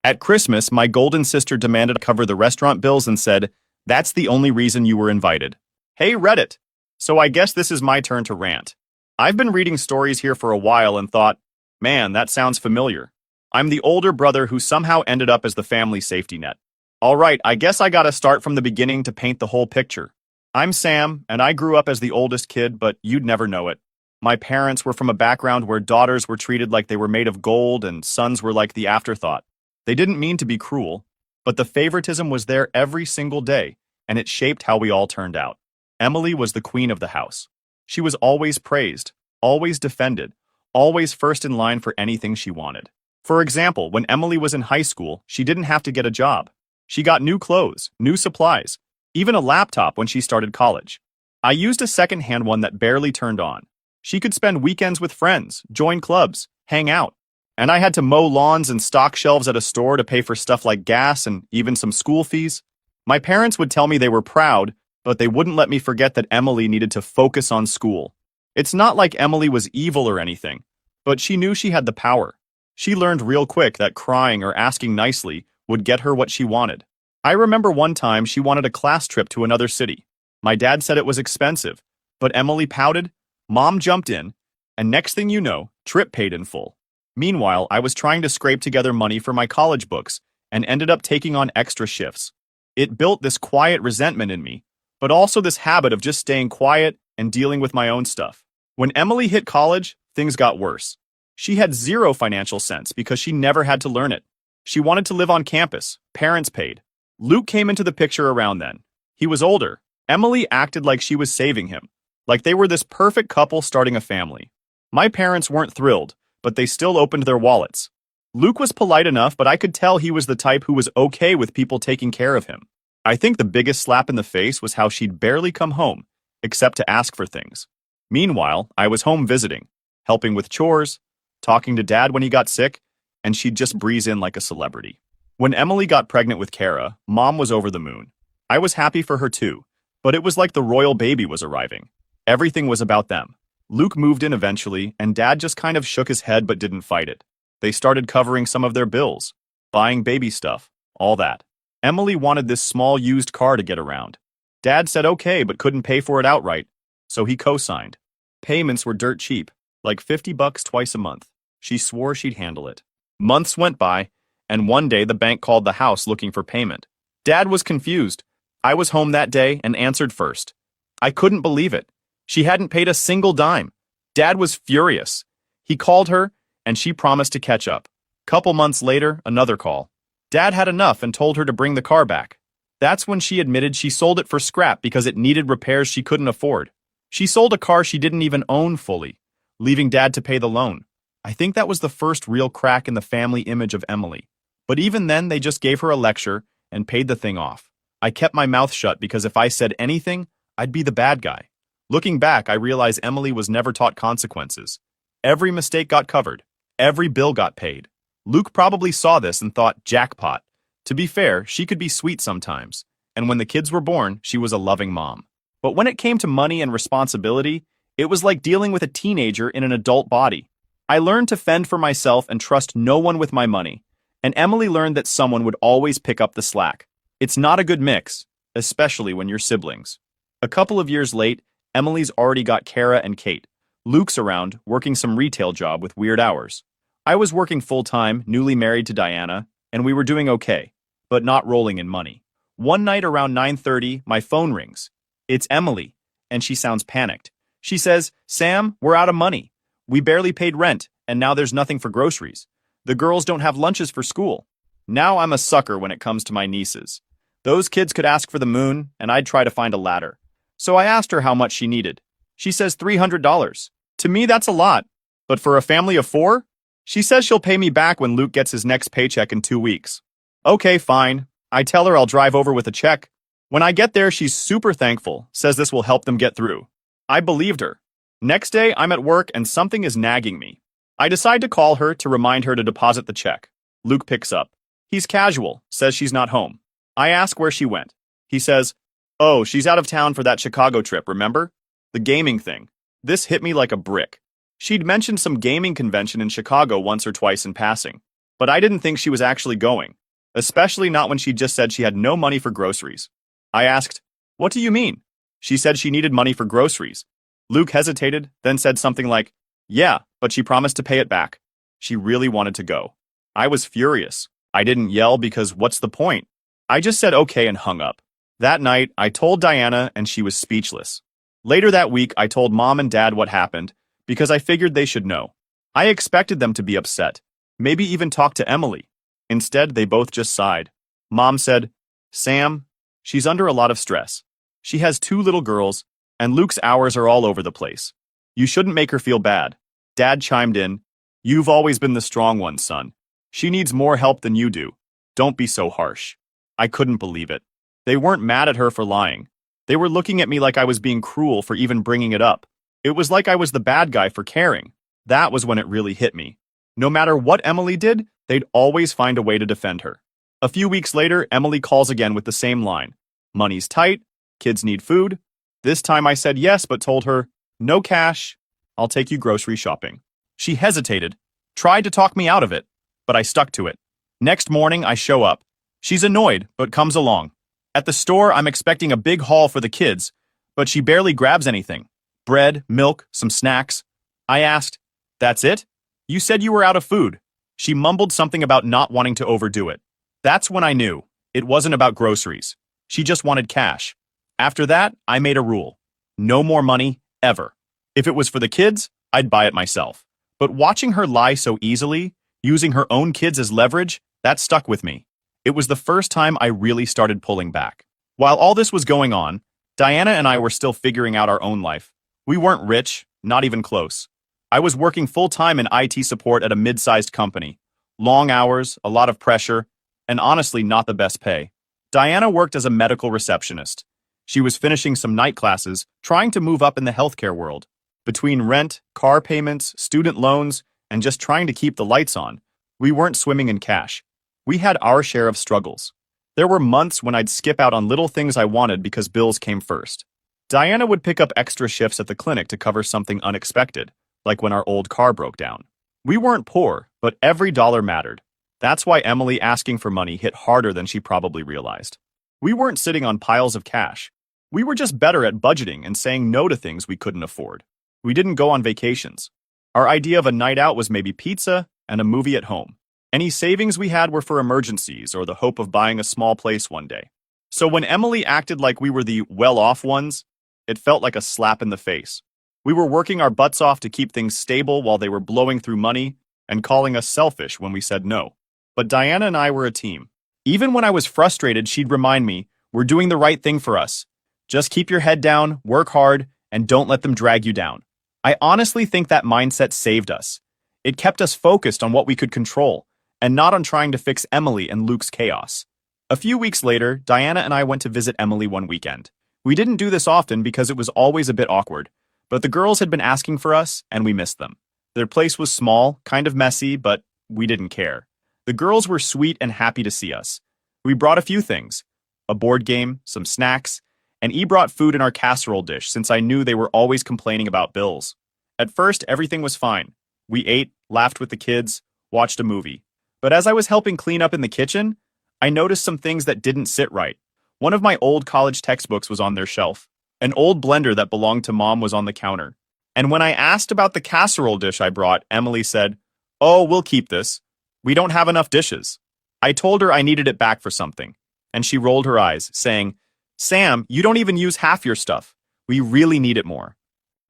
At Christmas, my golden sister demanded I cover the restaurant bills and said, "That's the only reason you were invited." Hey, Reddit! So I guess this is my turn to rant. I've been reading stories here for a while and thought, man, that sounds familiar. I'm the older brother who somehow ended up as the family safety net. Alright, I guess I gotta start from the beginning to paint the whole picture. I'm Sam, and I grew up as the oldest kid, but you'd never know it. My parents were from a background where daughters were treated like they were made of gold and sons were like the afterthought. They didn't mean to be cruel, but the favoritism was there every single day, and it shaped how we all turned out. Emily was the queen of the house. She was always praised, always defended, always first in line for anything she wanted. For example, when Emily was in high school, she didn't have to get a job. She got new clothes, new supplies, even a laptop when she started college. I used a secondhand one that barely turned on. She could spend weekends with friends, join clubs, hang out. And I had to mow lawns and stock shelves at a store to pay for stuff like gas and even some school fees. My parents would tell me they were proud, but they wouldn't let me forget that Emily needed to focus on school. It's not like Emily was evil or anything, but she knew she had the power. She learned real quick that crying or asking nicely would get her what she wanted. I remember one time she wanted a class trip to another city. My dad said it was expensive, but Emily pouted, Mom jumped in, and next thing you know, trip paid in full. Meanwhile, I was trying to scrape together money for my college books and ended up taking on extra shifts. It built this quiet resentment in me, but also this habit of just staying quiet and dealing with my own stuff. When Emily hit college, things got worse. She had zero financial sense because she never had to learn it. She wanted to live on campus, parents paid. Luke came into the picture around then. He was older. Emily acted like she was saving him, like they were this perfect couple starting a family. My parents weren't thrilled, but they still opened their wallets. Luke was polite enough, but I could tell he was the type who was okay with people taking care of him. I think the biggest slap in the face was how she'd barely come home, except to ask for things. Meanwhile, I was home visiting, helping with chores, talking to Dad when he got sick, and she'd just breeze in like a celebrity. When Emily got pregnant with Kara, Mom was over the moon. I was happy for her too, but it was like the royal baby was arriving. Everything was about them. Luke moved in eventually, and Dad just kind of shook his head but didn't fight it. They started covering some of their bills, buying baby stuff, all that. Emily wanted this small used car to get around. Dad said okay but couldn't pay for it outright, so he co-signed. Payments were dirt cheap, like $50 twice a month. She swore she'd handle it. Months went by, and one day the bank called the house looking for payment. Dad was confused. I was home that day and answered first. I couldn't believe it. She hadn't paid a single dime. Dad was furious. He called her, and she promised to catch up. Couple months later, another call. Dad had enough and told her to bring the car back. That's when she admitted she sold it for scrap because it needed repairs she couldn't afford. She sold a car she didn't even own fully, leaving Dad to pay the loan. I think that was the first real crack in the family image of Emily. But even then, they just gave her a lecture and paid the thing off. I kept my mouth shut because if I said anything, I'd be the bad guy. Looking back, I realize Emily was never taught consequences. Every mistake got covered. Every bill got paid. Luke probably saw this and thought, jackpot. To be fair, she could be sweet sometimes. And when the kids were born, she was a loving mom. But when it came to money and responsibility, it was like dealing with a teenager in an adult body. I learned to fend for myself and trust no one with my money. And Emily learned that someone would always pick up the slack. It's not a good mix, especially when you're siblings. A couple of years late, Emily's already got Kara and Kate. Luke's around, working some retail job with weird hours. I was working full-time, newly married to Diana, and we were doing okay, but not rolling in money. One night around 9:30, my phone rings. It's Emily, and she sounds panicked. She says, "Sam, we're out of money. We barely paid rent, and now there's nothing for groceries. The girls don't have lunches for school." Now I'm a sucker when it comes to my nieces. Those kids could ask for the moon, and I'd try to find a ladder. So I asked her how much she needed. She says $300. To me, that's a lot. But for a family of 4? She says she'll pay me back when Luke gets his next paycheck in 2 weeks. Okay, fine. I tell her I'll drive over with a check. When I get there, she's super thankful, says this will help them get through. I believed her. Next day, I'm at work and something is nagging me. I decide to call her to remind her to deposit the check. Luke picks up. He's casual, says she's not home. I ask where she went. He says, "Oh, she's out of town for that Chicago trip, remember? The gaming thing." This hit me like a brick. She'd mentioned some gaming convention in Chicago once or twice in passing. But I didn't think she was actually going, especially not when she just said she had no money for groceries. I asked, "What do you mean?" She said she needed money for groceries. Luke hesitated, then said something like, "Yeah, but she promised to pay it back." She really wanted to go. I was furious. I didn't yell because what's the point? I just said okay and hung up. That night, I told Diana and she was speechless. Later that week, I told Mom and Dad what happened because I figured they should know. I expected them to be upset, maybe even talk to Emily. Instead, they both just sighed. Mom said, "Sam, she's under a lot of stress. She has 2 little girls, and Luke's hours are all over the place. You shouldn't make her feel bad." Dad chimed in, "You've always been the strong one, son. She needs more help than you do. Don't be so harsh." I couldn't believe it. They weren't mad at her for lying. They were looking at me like I was being cruel for even bringing it up. It was like I was the bad guy for caring. That was when it really hit me. No matter what Emily did, they'd always find a way to defend her. A few weeks later, Emily calls again with the same line. Money's tight, kids need food. This time I said yes, but told her, "No cash. I'll take you grocery shopping." She hesitated, tried to talk me out of it, but I stuck to it. Next morning, I show up. She's annoyed, but comes along. At the store, I'm expecting a big haul for the kids, but she barely grabs anything. Bread, milk, some snacks. I asked, "That's it? You said you were out of food." She mumbled something about not wanting to overdo it. That's when I knew. It wasn't about groceries. She just wanted cash. After that, I made a rule. No more money, ever. If it was for the kids, I'd buy it myself. But watching her lie so easily, using her own kids as leverage, that stuck with me. It was the first time I really started pulling back. While all this was going on, Diana and I were still figuring out our own life. We weren't rich, not even close. I was working full-time in IT support at a mid-sized company. Long hours, a lot of pressure, and honestly not the best pay. Diana worked as a medical receptionist. She was finishing some night classes, trying to move up in the healthcare world. Between rent, car payments, student loans, and just trying to keep the lights on, we weren't swimming in cash. We had our share of struggles. There were months when I'd skip out on little things I wanted because bills came first. Diana would pick up extra shifts at the clinic to cover something unexpected, like when our old car broke down. We weren't poor, but every dollar mattered. That's why Emily asking for money hit harder than she probably realized. We weren't sitting on piles of cash. We were just better at budgeting and saying no to things we couldn't afford. We didn't go on vacations. Our idea of a night out was maybe pizza and a movie at home. Any savings we had were for emergencies or the hope of buying a small place one day. So when Emily acted like we were the well-off ones, it felt like a slap in the face. We were working our butts off to keep things stable while they were blowing through money and calling us selfish when we said no. But Diana and I were a team. Even when I was frustrated, she'd remind me, "We're doing the right thing for us. Just keep your head down, work hard, and don't let them drag you down." I honestly think that mindset saved us. It kept us focused on what we could control, and not on trying to fix Emily and Luke's chaos. A few weeks later, Diana and I went to visit Emily one weekend. We didn't do this often because it was always a bit awkward, but the girls had been asking for us, and we missed them. Their place was small, kind of messy, but we didn't care. The girls were sweet and happy to see us. We brought a few things: a board game, some snacks, and E brought food in our casserole dish since I knew they were always complaining about bills. At first, everything was fine. We ate, laughed with the kids, watched a movie. But as I was helping clean up in the kitchen, I noticed some things that didn't sit right. One of my old college textbooks was on their shelf. An old blender that belonged to Mom was on the counter. And when I asked about the casserole dish I brought, Emily said, "Oh, we'll keep this. We don't have enough dishes." I told her I needed it back for something, and she rolled her eyes, saying, "Sam, you don't even use half your stuff. We really need it more."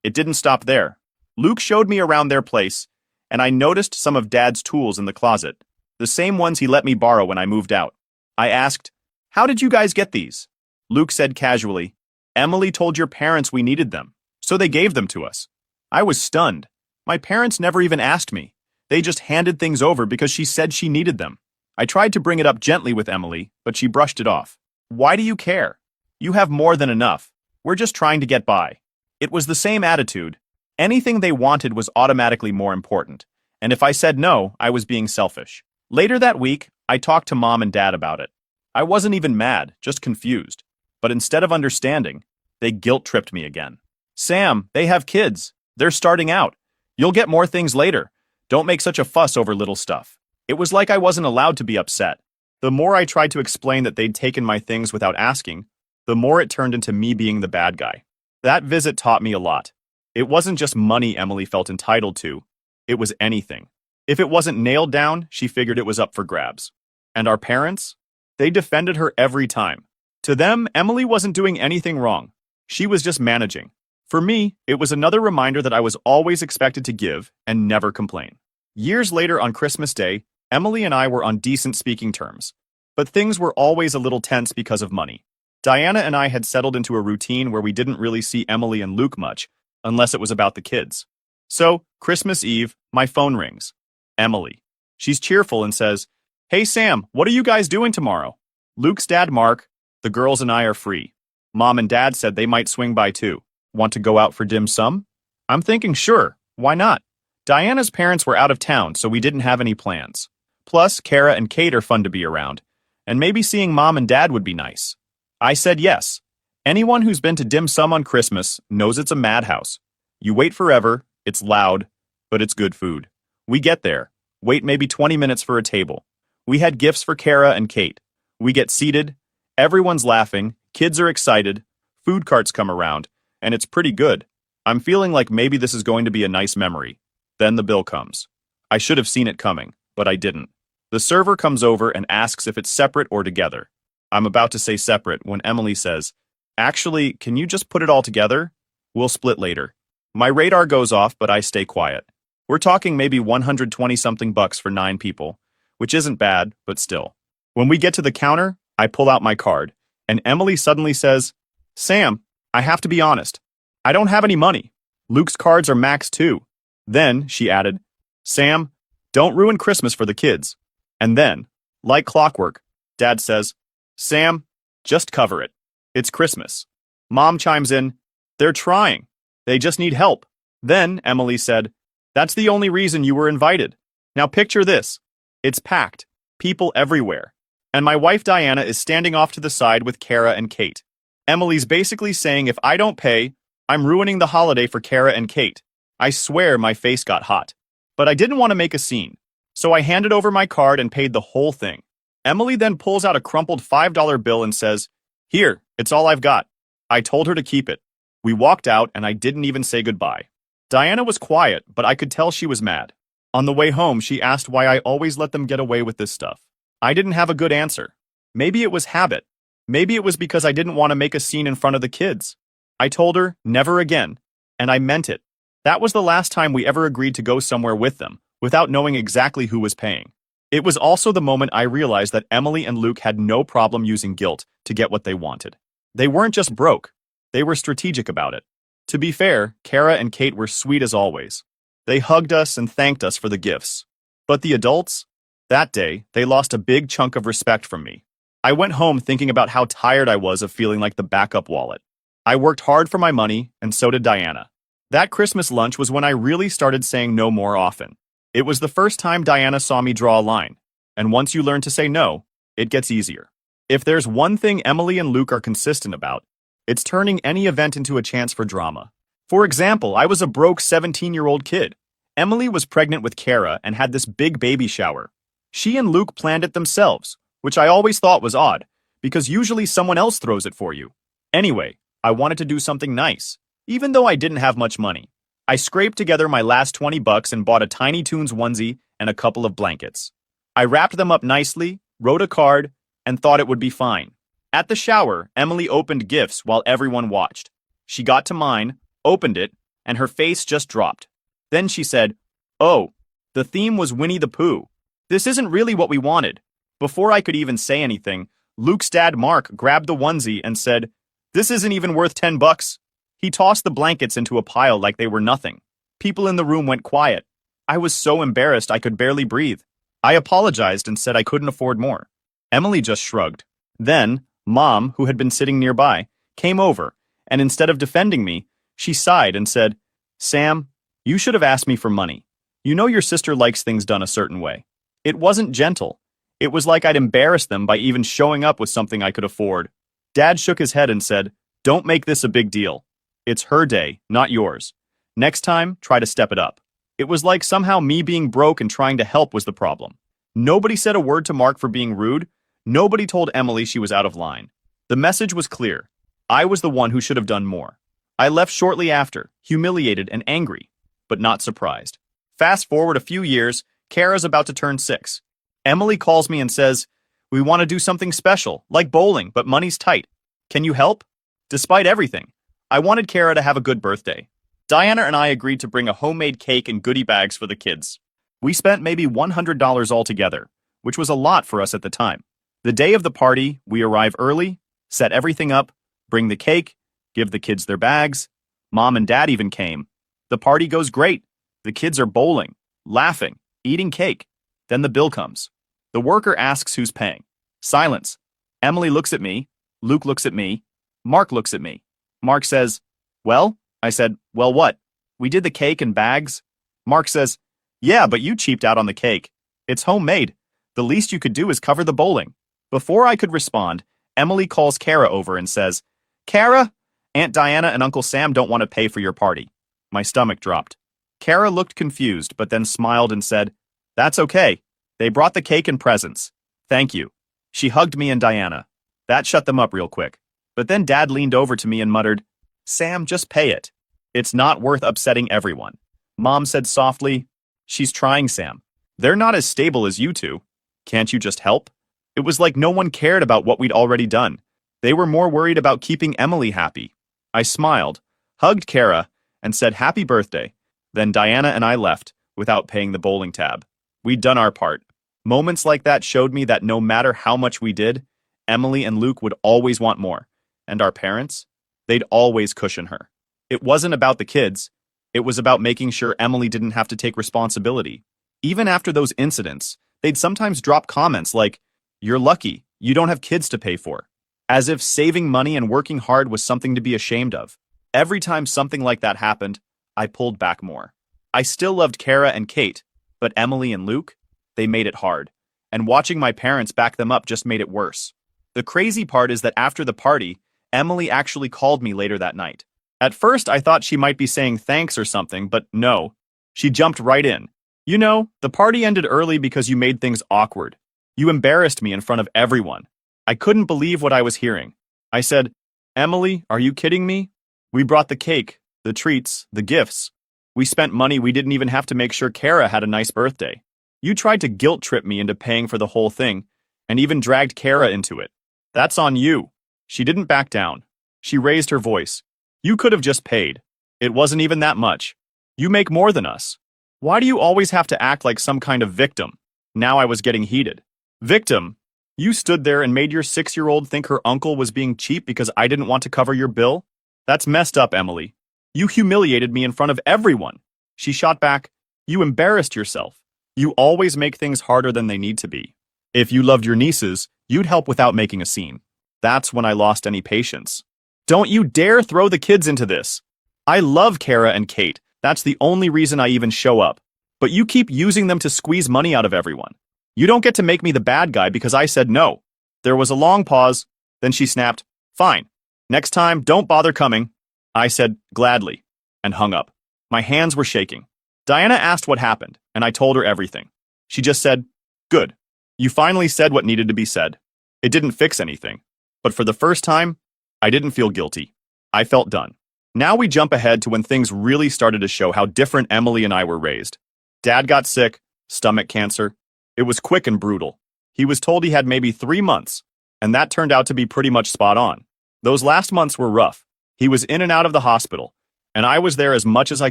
It didn't stop there. Luke showed me around their place, and I noticed some of Dad's tools in the closet. The same ones he let me borrow when I moved out. I asked, "How did you guys get these?" Luke said casually, "Emily told your parents we needed them, so they gave them to us." I was stunned. My parents never even asked me. They just handed things over because she said she needed them. I tried to bring it up gently with Emily, but she brushed it off. "Why do you care? You have more than enough. We're just trying to get by." It was the same attitude. Anything they wanted was automatically more important, and if I said no, I was being selfish. Later that week, I talked to Mom and Dad about it. I wasn't even mad, just confused. But instead of understanding, they guilt-tripped me again. "Sam, they have kids. They're starting out. You'll get more things later. Don't make such a fuss over little stuff." It was like I wasn't allowed to be upset. The more I tried to explain that they'd taken my things without asking, the more it turned into me being the bad guy. That visit taught me a lot. It wasn't just money Emily felt entitled to. It was anything. If it wasn't nailed down, she figured it was up for grabs. And our parents? They defended her every time. To them, Emily wasn't doing anything wrong. She was just managing. For me, it was another reminder that I was always expected to give and never complain. Years later on Christmas Day, Emily and I were on decent speaking terms. But things were always a little tense because of money. Diana and I had settled into a routine where we didn't really see Emily and Luke much, unless it was about the kids. So, Christmas Eve, my phone rings. Emily. She's cheerful and says, "Hey Sam, what are you guys doing tomorrow?" Luke's dad, Mark, the girls and I are free. Mom and Dad said they might swing by too. Want to go out for dim sum? I'm thinking sure, why not? Diana's parents were out of town, so we didn't have any plans. Plus, Kara and Kate are fun to be around, and maybe seeing Mom and Dad would be nice. I said yes. Anyone who's been to dim sum on Christmas knows it's a madhouse. You wait forever, it's loud, but it's good food. We get there, wait maybe 20 minutes for a table. We had gifts for Kara and Kate. We get seated, everyone's laughing, kids are excited, food carts come around, and it's pretty good. I'm feeling like maybe this is going to be a nice memory. Then the bill comes. I should have seen it coming, but I didn't. The server comes over and asks if it's separate or together. I'm about to say separate when Emily says, "Actually, can you just put it all together? We'll split later." My radar goes off, but I stay quiet. We're talking maybe 120-something bucks for 9 people, which isn't bad, but still. When we get to the counter, I pull out my card, and Emily suddenly says, "Sam, I have to be honest. I don't have any money. Luke's cards are maxed too." Then, she added, "Sam, don't ruin Christmas for the kids." And then, like clockwork, Dad says, "Sam, just cover it. It's Christmas." Mom chimes in, "They're trying. They just need help." Then, Emily said, "That's the only reason you were invited. Now picture this. It's packed, people everywhere. And my wife Diana is standing off to the side with Kara and Kate. Emily's basically saying if I don't pay, I'm ruining the holiday for Kara and Kate." I swear my face got hot. But I didn't want to make a scene, so I handed over my card and paid the whole thing. Emily then pulls out a crumpled $5 bill and says, "Here, it's all I've got." I told her to keep it. We walked out and I didn't even say goodbye. Diana was quiet, but I could tell she was mad. On the way home, she asked why I always let them get away with this stuff. I didn't have a good answer. Maybe it was habit. Maybe it was because I didn't want to make a scene in front of the kids. I told her, never again. And I meant it. That was the last time we ever agreed to go somewhere with them, without knowing exactly who was paying. It was also the moment I realized that Emily and Luke had no problem using guilt to get what they wanted. They weren't just broke. They were strategic about it. To be fair, Kara and Kate were sweet as always. They hugged us and thanked us for the gifts. But the adults? That day, they lost a big chunk of respect from me. I went home thinking about how tired I was of feeling like the backup wallet. I worked hard for my money, and so did Diana. That Christmas lunch was when I really started saying no more often. It was the first time Diana saw me draw a line, and once you learn to say no, it gets easier. If there's one thing Emily and Luke are consistent about, it's turning any event into a chance for drama. For example, I was a broke 17-year-old kid. Emily was pregnant with Kara and had this big baby shower. She and Luke planned it themselves, which I always thought was odd, because usually someone else throws it for you. Anyway, I wanted to do something nice, even though I didn't have much money. I scraped together my last 20 bucks and bought a Tiny Toons onesie and a couple of blankets. I wrapped them up nicely, wrote a card, and thought it would be fine. At the shower, Emily opened gifts while everyone watched. She got to mine, opened it, and her face just dropped. Then she said, "Oh, the theme was Winnie the Pooh. This isn't really what we wanted." Before I could even say anything, Luke's dad Mark grabbed the onesie and said, "This isn't even worth 10 bucks. He tossed the blankets into a pile like they were nothing. People in the room went quiet. I was so embarrassed I could barely breathe. I apologized and said I couldn't afford more. Emily just shrugged. Then, Mom, who had been sitting nearby, came over, and instead of defending me, she sighed and said, "Sam, you should have asked me for money. You know your sister likes things done a certain way." It wasn't gentle. It was like I'd embarrassed them by even showing up with something I could afford. Dad shook his head and said, "Don't make this a big deal. It's her day, not yours. Next time, try to step it up." It was like somehow me being broke and trying to help was the problem. Nobody said a word to Mark for being rude. Nobody told Emily she was out of line. The message was clear. I was the one who should have done more. I left shortly after, humiliated and angry, but not surprised. Fast forward a few years, Kara's about to turn 6. Emily calls me and says, "We want to do something special, like bowling, but money's tight. Can you help?" Despite everything, I wanted Kara to have a good birthday. Diana and I agreed to bring a homemade cake and goodie bags for the kids. We spent maybe $100 altogether, which was a lot for us at the time. The day of the party, we arrive early, set everything up, bring the cake, give the kids their bags. Mom and Dad even came. The party goes great. The kids are bowling, laughing, eating cake. Then the bill comes. The worker asks who's paying. Silence. Emily looks at me. Luke looks at me. Mark looks at me. Mark says, "Well?" I said, "Well what? We did the cake and bags." Mark says, "Yeah, but you cheaped out on the cake. It's homemade. The least you could do is cover the bowling." Before I could respond, Emily calls Kara over and says, "Kara, Aunt Diana and Uncle Sam don't want to pay for your party." My stomach dropped. Kara looked confused, but then smiled and said, "That's okay. They brought the cake and presents. Thank you." She hugged me and Diana. That shut them up real quick. But then Dad leaned over to me and muttered, "Sam, just pay it. It's not worth upsetting everyone." Mom said softly, "She's trying, Sam. They're not as stable as you two. Can't you just help?" It was like no one cared about what we'd already done. They were more worried about keeping Emily happy. I smiled, hugged Kara, and said happy birthday. Then Diana and I left, without paying the bowling tab. We'd done our part. Moments like that showed me that no matter how much we did, Emily and Luke would always want more. And our parents? They'd always cushion her. It wasn't about the kids. It was about making sure Emily didn't have to take responsibility. Even after those incidents, they'd sometimes drop comments like, "You're lucky, you don't have kids to pay for." As if saving money and working hard was something to be ashamed of. Every time something like that happened, I pulled back more. I still loved Kara and Kate, but Emily and Luke, they made it hard. And watching my parents back them up just made it worse. The crazy part is that after the party, Emily actually called me later that night. At first, I thought she might be saying thanks or something, but no. She jumped right in. "You know, the party ended early because you made things awkward. You embarrassed me in front of everyone." I couldn't believe what I was hearing. I said, "Emily, are you kidding me? We brought the cake, the treats, the gifts. We spent money we didn't even have to make sure Kara had a nice birthday. You tried to guilt trip me into paying for the whole thing, and even dragged Kara into it. That's on you." She didn't back down. She raised her voice. "You could have just paid. It wasn't even that much. You make more than us. Why do you always have to act like some kind of victim?" Now I was getting heated. "Victim? You stood there and made your 6-year-old think her uncle was being cheap because I didn't want to cover your bill? That's messed up, Emily. You humiliated me in front of everyone." She shot back, "You embarrassed yourself. You always make things harder than they need to be. If you loved your nieces, you'd help without making a scene." That's when I lost any patience. "Don't you dare throw the kids into this. I love Kara and Kate. That's the only reason I even show up. But you keep using them to squeeze money out of everyone. You don't get to make me the bad guy because I said no." There was a long pause. Then she snapped, "Fine. Next time, don't bother coming." I said, "Gladly," and hung up. My hands were shaking. Diana asked what happened, and I told her everything. She just said, "Good. You finally said what needed to be said." It didn't fix anything. But for the first time, I didn't feel guilty. I felt done. Now we jump ahead to when things really started to show how different Emily and I were raised. Dad got sick, stomach cancer. It was quick and brutal. He was told he had maybe 3 months, and that turned out to be pretty much spot on. Those last months were rough. He was in and out of the hospital, and I was there as much as I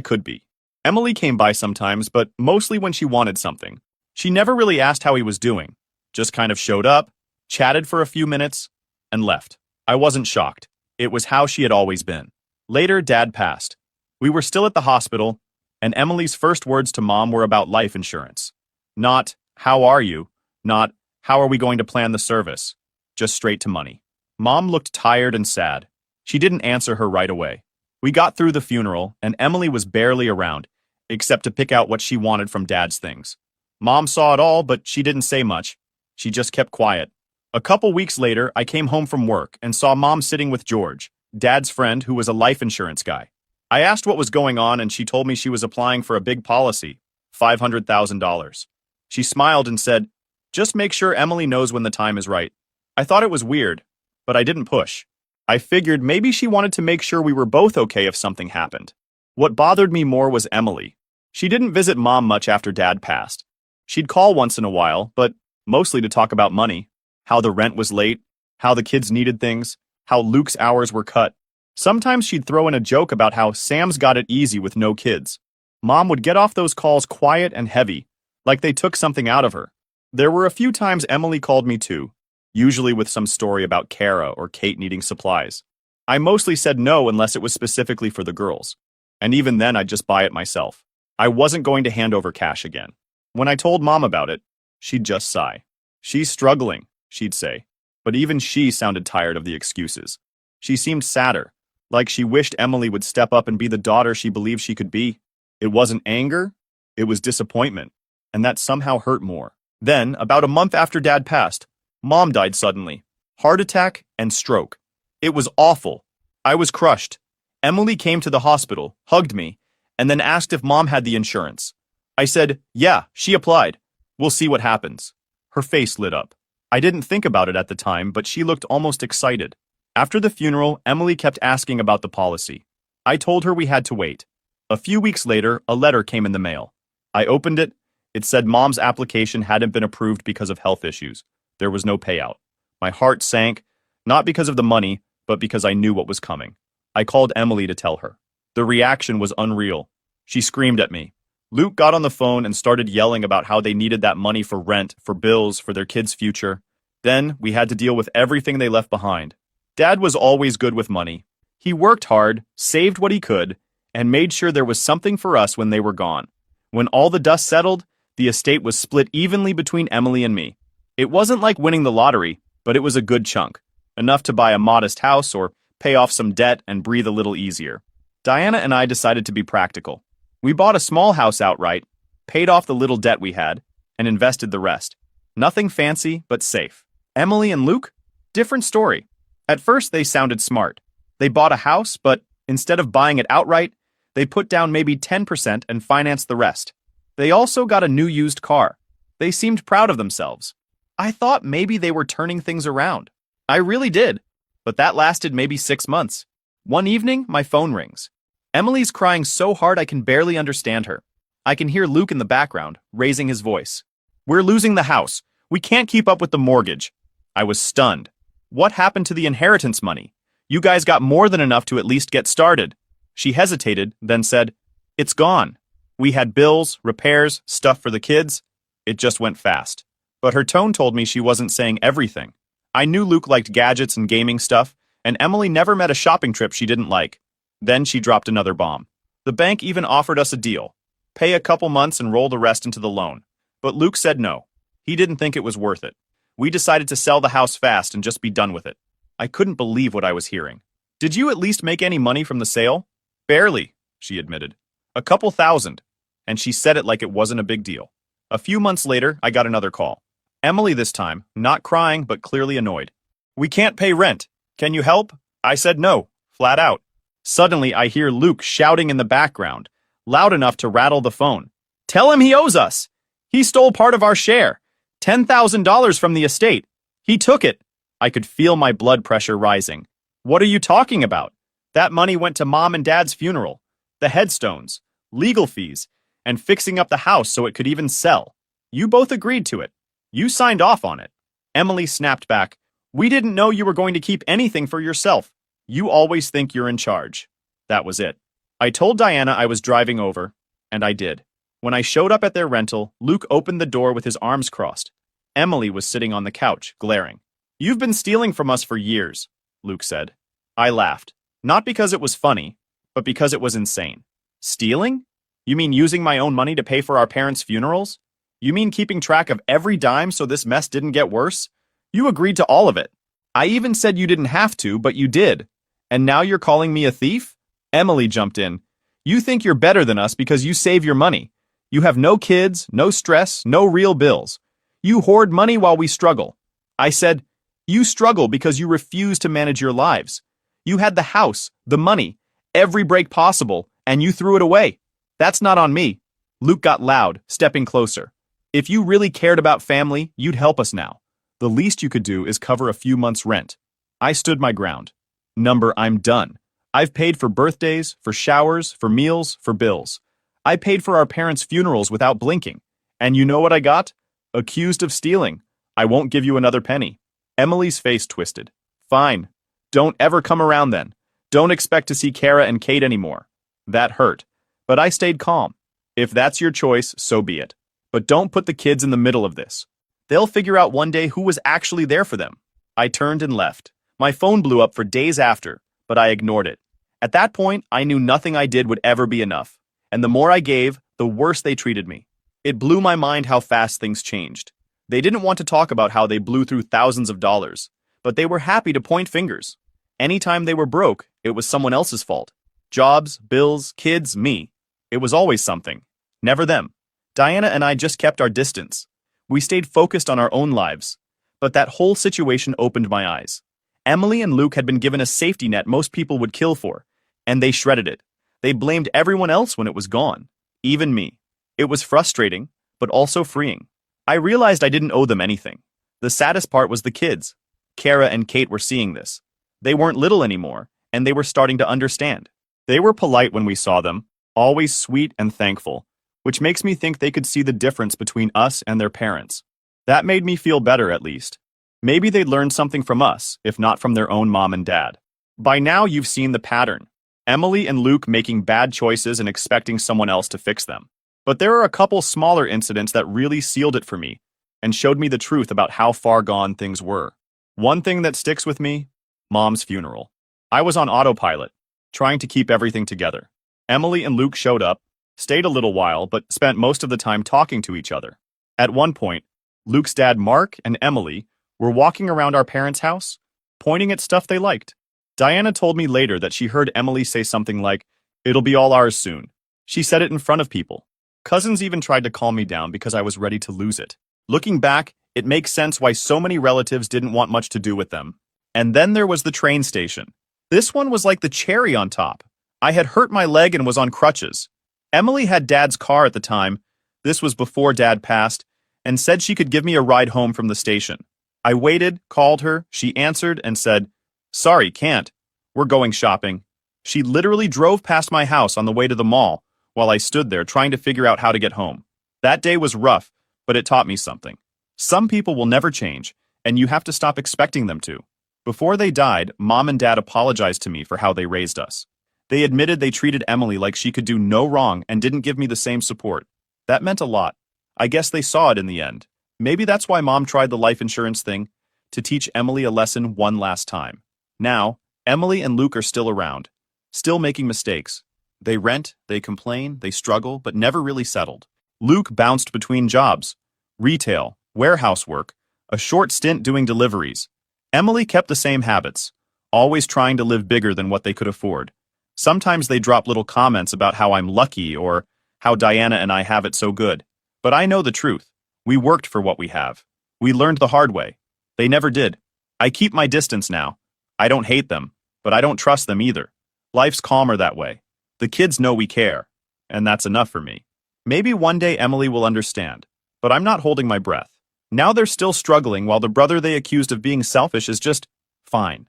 could be. Emily came by sometimes, but mostly when she wanted something. She never really asked how he was doing, just kind of showed up, chatted for a few minutes, and left. I wasn't shocked. It was how she had always been. Later, Dad passed. We were still at the hospital, and Emily's first words to Mom were about life insurance. Not, "How are you?" Not, "How are we going to plan the service?" Just straight to money. Mom looked tired and sad. She didn't answer her right away. We got through the funeral, and Emily was barely around, except to pick out what she wanted from Dad's things. Mom saw it all, but she didn't say much. She just kept quiet. A couple weeks later, I came home from work and saw Mom sitting with George, Dad's friend who was a life insurance guy. I asked what was going on, and she told me she was applying for a big policy, $500,000. She smiled and said, Just make sure Emily knows when the time is right. I thought it was weird, but I didn't push. I figured maybe she wanted to make sure we were both okay if something happened. What bothered me more was Emily. She didn't visit Mom much after Dad passed. She'd call once in a while, but mostly to talk about money, how the rent was late, how the kids needed things, how Luke's hours were cut. Sometimes she'd throw in a joke about how Sam's got it easy with no kids. Mom would get off those calls quiet and heavy, like they took something out of her. There were a few times Emily called me too, usually with some story about Kara or Kate needing supplies. I mostly said no unless it was specifically for the girls, and even then I'd just buy it myself. I wasn't going to hand over cash again. When I told Mom about it, she'd just sigh. She's struggling, she'd say, but even she sounded tired of the excuses. She seemed sadder, like she wished Emily would step up and be the daughter she believed she could be. It wasn't anger, it was disappointment, and that somehow hurt more. Then, about a month after Dad passed, Mom died suddenly. Heart attack and stroke. It was awful. I was crushed. Emily came to the hospital, hugged me, and then asked if Mom had the insurance. I said, yeah, she applied. We'll see what happens. Her face lit up. I didn't think about it at the time, but she looked almost excited. After the funeral, Emily kept asking about the policy. I told her we had to wait. A few weeks later, a letter came in the mail. I opened it. It said Mom's application hadn't been approved because of health issues. There was no payout. My heart sank, not because of the money, but because I knew what was coming. I called Emily to tell her. The reaction was unreal. She screamed at me. Luke got on the phone and started yelling about how they needed that money for rent, for bills, for their kids' future. Then we had to deal with everything they left behind. Dad was always good with money. He worked hard, saved what he could, and made sure there was something for us when they were gone. When all the dust settled, the estate was split evenly between Emily and me. It wasn't like winning the lottery, but it was a good chunk, enough to buy a modest house or pay off some debt and breathe a little easier. Diana and I decided to be practical. We bought a small house outright, paid off the little debt we had, and invested the rest. Nothing fancy, but safe. Emily and Luke? Different story. At first, they sounded smart. They bought a house, but instead of buying it outright, they put down maybe 10% and financed the rest. They also got a new used car. They seemed proud of themselves. I thought maybe they were turning things around. I really did. But that lasted maybe 6 months. One evening, my phone rings. Emily's crying so hard I can barely understand her. I can hear Luke in the background, raising his voice. We're losing the house. We can't keep up with the mortgage. I was stunned. What happened to the inheritance money? You guys got more than enough to at least get started. She hesitated, then said, it's gone. We had bills, repairs, stuff for the kids. It just went fast. But her tone told me she wasn't saying everything. I knew Luke liked gadgets and gaming stuff, and Emily never met a shopping trip she didn't like. Then she dropped another bomb. The bank even offered us a deal. Pay a couple months and roll the rest into the loan. But Luke said no. He didn't think it was worth it. We decided to sell the house fast and just be done with it. I couldn't believe what I was hearing. Did you at least make any money from the sale? Barely, she admitted. A couple thousand. And she said it like it wasn't a big deal. A few months later, I got another call. Emily this time, not crying but clearly annoyed. We can't pay rent. Can you help? I said no, flat out. Suddenly, I hear Luke shouting in the background, loud enough to rattle the phone. Tell him he owes us. He stole part of our share. $10,000 from the estate. He took it. I could feel my blood pressure rising. What are you talking about? That money went to Mom and Dad's funeral, the headstones, legal fees, and fixing up the house so it could even sell. You both agreed to it. You signed off on it. Emily snapped back. We didn't know you were going to keep anything for yourself. You always think you're in charge. That was it. I told Diana I was driving over, and I did. When I showed up at their rental, Luke opened the door with his arms crossed. Emily was sitting on the couch, glaring. You've been stealing from us for years, Luke said. I laughed. Not because it was funny, but because it was insane. Stealing? You mean using my own money to pay for our parents' funerals? You mean keeping track of every dime so this mess didn't get worse? You agreed to all of it. I even said you didn't have to, but you did. And now you're calling me a thief? Emily jumped in. You think you're better than us because you save your money. You have no kids, no stress, no real bills. You hoard money while we struggle. I said, you struggle because you refuse to manage your lives. You had the house, the money, every break possible, and you threw it away. That's not on me. Luke got loud, stepping closer. If you really cared about family, you'd help us now. The least you could do is cover a few months' rent. I stood my ground. I'm done. I've paid for birthdays, for showers, for meals, for bills. I paid for our parents' funerals without blinking. And you know what I got? Accused of stealing. I won't give you another penny. Emily's face twisted. Fine. Don't ever come around then. Don't expect to see Kara and Kate anymore. That hurt. But I stayed calm. If that's your choice, so be it. But don't put the kids in the middle of this. They'll figure out one day who was actually there for them. I turned and left. My phone blew up for days after, but I ignored it. At that point, I knew nothing I did would ever be enough. And the more I gave, the worse they treated me. It blew my mind how fast things changed. They didn't want to talk about how they blew through thousands of dollars, but they were happy to point fingers. Anytime they were broke, it was someone else's fault. Jobs, bills, kids, me. It was always something. Never them. Diana and I just kept our distance. We stayed focused on our own lives. But that whole situation opened my eyes. Emily and Luke had been given a safety net most people would kill for, and they shredded it. They blamed everyone else when it was gone, even me. It was frustrating, but also freeing. I realized I didn't owe them anything. The saddest part was the kids. Kara and Kate were seeing this. They weren't little anymore, and they were starting to understand. They were polite when we saw them, always sweet and thankful, which makes me think they could see the difference between us and their parents. That made me feel better, at least. Maybe they'd learned something from us, if not from their own mom and dad. By now, you've seen the pattern. Emily and Luke making bad choices and expecting someone else to fix them. But there are a couple smaller incidents that really sealed it for me and showed me the truth about how far gone things were. One thing that sticks with me, Mom's funeral. I was on autopilot, trying to keep everything together. Emily and Luke showed up, stayed a little while, but spent most of the time talking to each other. At one point, Luke's dad Mark and Emily were walking around our parents' house, pointing at stuff they liked. Diana told me later that she heard Emily say something like, "It'll be all ours soon." She said it in front of people. Cousins even tried to calm me down because I was ready to lose it. Looking back, it makes sense why so many relatives didn't want much to do with them. And then there was the train station. This one was like the cherry on top. I had hurt my leg and was on crutches. Emily had Dad's car at the time, this was before Dad passed, and said she could give me a ride home from the station. I waited, called her, she answered and said, "Sorry, can't. We're going shopping." She literally drove past my house on the way to the mall while I stood there trying to figure out how to get home. That day was rough, but it taught me something. Some people will never change, and you have to stop expecting them to. Before they died, Mom and Dad apologized to me for how they raised us. They admitted they treated Emily like she could do no wrong and didn't give me the same support. That meant a lot. I guess they saw it in the end. Maybe that's why Mom tried the life insurance thing, to teach Emily a lesson one last time. Now, Emily and Luke are still around, still making mistakes. They rent, they complain, they struggle, but never really settled. Luke bounced between jobs, retail, warehouse work, a short stint doing deliveries. Emily kept the same habits, always trying to live bigger than what they could afford. Sometimes they drop little comments about how I'm lucky or how Diana and I have it so good. But I know the truth. We worked for what we have. We learned the hard way. They never did. I keep my distance now. I don't hate them, but I don't trust them either. Life's calmer that way. The kids know we care, and that's enough for me. Maybe one day Emily will understand, but I'm not holding my breath. Now they're still struggling while the brother they accused of being selfish is just fine.